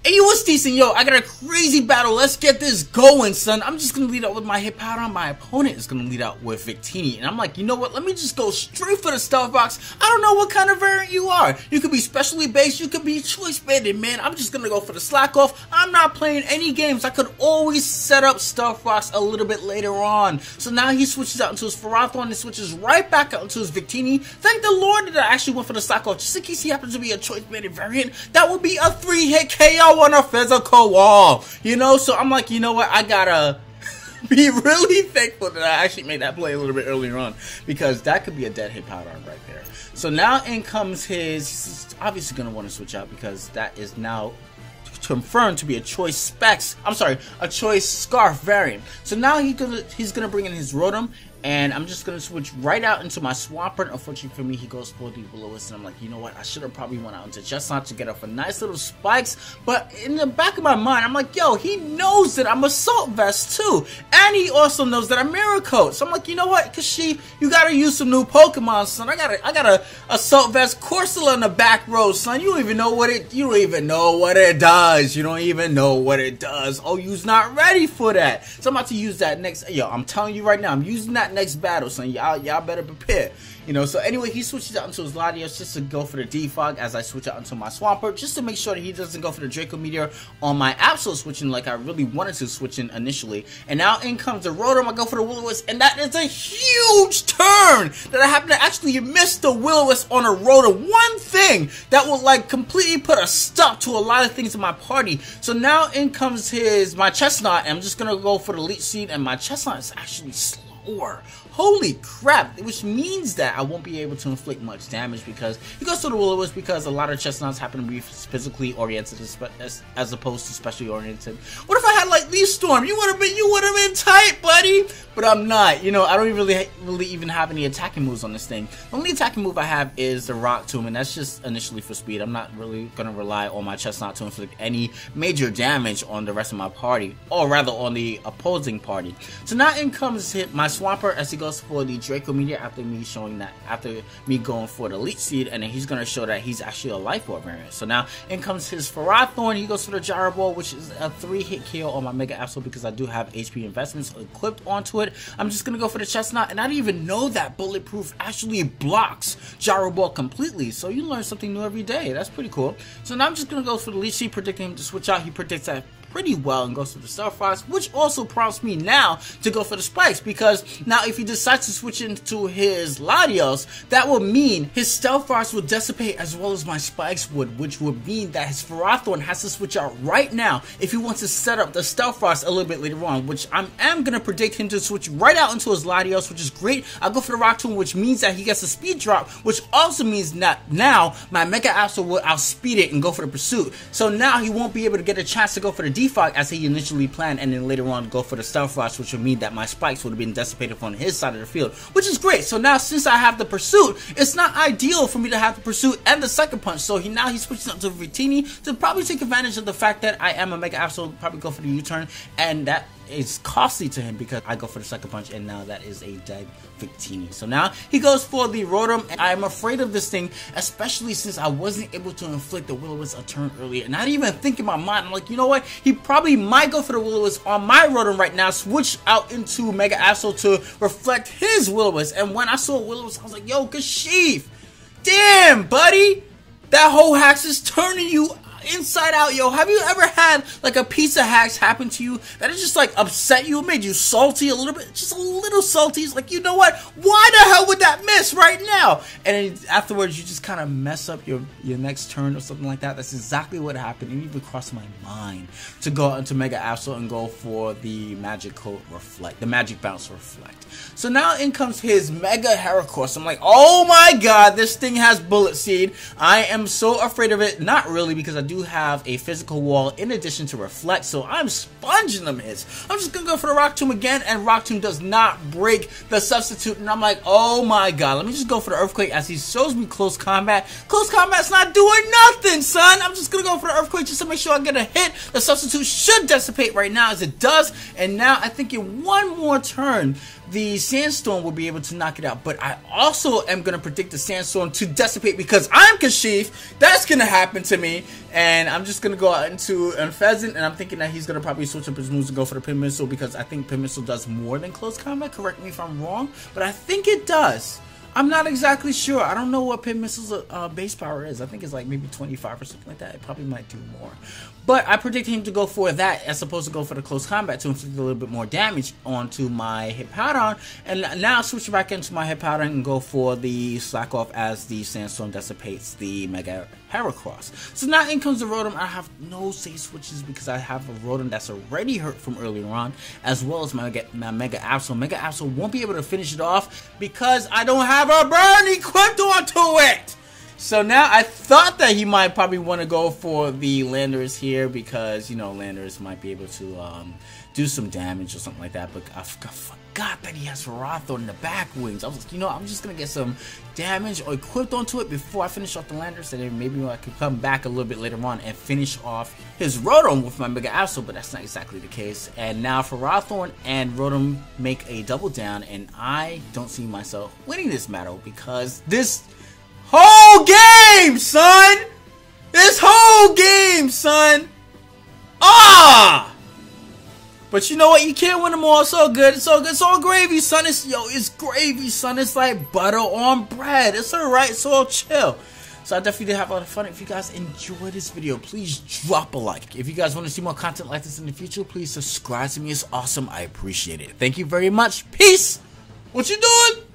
Hey, yo, what's decent? Yo, I got a crazy battle. Let's get this going, son. I'm just gonna lead out with my hit powder. My opponent is gonna lead out with Victini. And I'm like, you know what? Let me just go straight for the stealth box. I don't know what kind of variant you are. You could be specially based. You could be choice banded, man. I'm just gonna go for the slack off. I'm not playing any games. I could always set up stealth box a little bit later on. So now he switches out into his Farathon and switches right back out into his Victini. Thank the Lord that I actually went for the slack off, just in case he happens to be a choice banded variant. That would be a 3-hit KO on a physical wall, you know. So I'm like, you know what, I gotta be really thankful that I actually made that play a little bit earlier on, because that could be a dead hit powder right there. So now in comes his, obviously gonna want to switch out because that is now confirmed to be a choice a choice scarf variant. So now he's gonna bring in his Rotom, and I'm just gonna switch right out into my Swampert. Unfortunately for me, he goes for the Will-O-Wisp, and I'm like, you know what, I should have probably went out into Chesnaught to get off a nice little spikes. But in the back of my mind, I'm like, yo, he knows that I'm Assault Vest too, and he also knows that I'm Mirror Coat. So I'm like, you know what, Kashy, you gotta use some new Pokemon, son. I got a Assault Vest Corsola in the back row, son. You don't even know what it does. You don't even know what it does. Oh, you's not ready for that. So I'm about to use that next. Yo, I'm telling you right now, I'm using that next battle, son. Y'all better prepare. You know, so anyway, he switches out into his Latios just to go for the Defog as I switch out into my Swampert, just to make sure that he doesn't go for the Draco Meteor on my Absol switching like I really wanted to switch in initially. And now in comes the Rotom. I go for the Will-O-Wisp, and that is a huge turn that I happen to actually miss the Will-O-Wisp on a Rotom. One thing that will like completely put a stop to a lot of things in my party. So now in comes my Chesnaught, and I'm just gonna go for the Leech Seed, and my Chesnaught is actually slower. Holy crap, which means that I won't be able to inflict much damage because he goes to the Will-O-Wisp, because a lot of Chesnaughts happen to be physically oriented as opposed to specially oriented. What if I had like Leaf Storm? You would have been tight, buddy. But I'm not. You know, I don't really even have any attacking moves on this thing. The only attacking move I have is the Rock Tomb, and that's just initially for speed. I'm not really gonna rely on my Chesnaught to inflict any major damage on the rest of my party, or rather on the opposing party. So now in comes my Swampert as he goes for the Draco Meteor after me going for the Leech Seed, and then he's gonna show that he's actually a Life Orb variant. So now in comes his Farathorn. He goes for the Gyro Ball, which is a 3-hit KO on my Mega Absol because I do have HP investments equipped onto it. I'm just gonna go for the Chesnaught, and I didn't even know that Bulletproof actually blocks Gyro Ball completely. So you learn something new every day. That's pretty cool. So now I'm just gonna go for the Leech Seed, predicting him to switch out. He predicts that pretty well and goes for the Stealth Frost, which also prompts me now to go for the Spikes, because now if he decides to switch into his Latios, that will mean his Stealth Frost will dissipate as well as my Spikes would, which would mean that his Farathorn has to switch out right now if he wants to set up the Stealth Frost a little bit later on, which I am going to predict him to switch right out into his Latios, which is great. I'll go for the Rock Tomb, which means that he gets a speed drop, which also means that now my Mega Absol will outspeed it and go for the Pursuit. So now he won't be able to get a chance to go for the Defog as he initially planned, and then later on go for the Stealth Frost, which would mean that my Spikes would have been dissipated on his side of the field, which is great. So now since I have the Pursuit, it's not ideal for me to have the Pursuit and the Sucker Punch. So he switches up to Victini to probably take advantage of the fact that I am a Mega Absol, probably go for the U-turn, and that is costly to him because I go for the Sucker Punch, and now that is a dead Victini. So now he goes for the Rotom, and I'm afraid of this thing, especially since I wasn't able to inflict the Will-O-Wisp a turn earlier. And not even think in my mind, I'm like, you know what? He probably might go for the Will-O-Wisp on my Rotom right now, switch out into Mega Absol to reflect his Will-O-Wisp. And when I saw Will-O-Wisp, I was like, yo, Kashy, damn, buddy, that whole Hax is turning you inside out. Yo, have you ever had like a piece of hacks happen to you that it just like upset you, made you salty a little bit, just a little salty? It's like, you know what, why the hell would that miss right now? And then afterwards you just kind of mess up your next turn or something like that. That's exactly what happened. It even crossed my mind to go into Mega Absol and go for the Magic Coat Reflect, the Magic Bounce Reflect. So now in comes his Mega Heracross. I'm like, oh my god, this thing has Bullet Seed. I am so afraid of it. Not really, because I do have a physical wall in addition to Reflect, so I'm sponging them hits. I'm just gonna go for the Rock Tomb again, and Rock Tomb does not break the substitute, and I'm like, oh my god, let me just go for the Earthquake as he shows me Close Combat. Close Combat's not doing nothing, son. I'm just gonna go for the Earthquake just to make sure I get a hit. The substitute should dissipate right now, as it does, and now I think in one more turn, the sandstorm will be able to knock it out. But I also am going to predict the sandstorm to dissipate because I'm Kashif. That's going to happen to me. And I'm just going to go out into Unfezant, and I'm thinking that he's going to probably switch up his moves and go for the pin missile because I think pin missile does more than close combat. Correct me if I'm wrong, but I think it does. I'm not exactly sure. I don't know what pin missile's base power is. I think it's like maybe 25 or something like that. It probably might do more. But I predict him to go for that as opposed to go for the close combat to inflict a little bit more damage onto my Hippowdon. And now switch back into my Hippowdon and go for the slack off as the sandstorm dissipates the Mega Heracross. So now in comes the Rotom. I have no save switches because I have a Rotom that's already hurt from earlier on, as well as my Mega Absol. Mega Absol won't be able to finish it off because I don't have a burn equipped onto it. So now I thought that he might probably want to go for the Landers here because, you know, Landers might be able to do some damage or something like that. But I forgot that he has Ferrothorn in the back wings. I was like, you know, I'm just going to get some damage or equipped onto it before I finish off the Landers. And then maybe I could come back a little bit later on and finish off his Rotom with my Mega Absol. But that's not exactly the case. And now Ferrothorn and Rotom make a double down. And I don't see myself winning this battle because this whole game, son! This whole game, son! Ah! But you know what? You can't win them all. It's all good. It's all good. It's all gravy, son. It's gravy, son. It's like butter on bread. It's alright. It's all chill. So I definitely did have a lot of fun. If you guys enjoyed this video, please drop a like. If you guys want to see more content like this in the future, please subscribe to me. It's awesome. I appreciate it. Thank you very much. Peace. What you doing?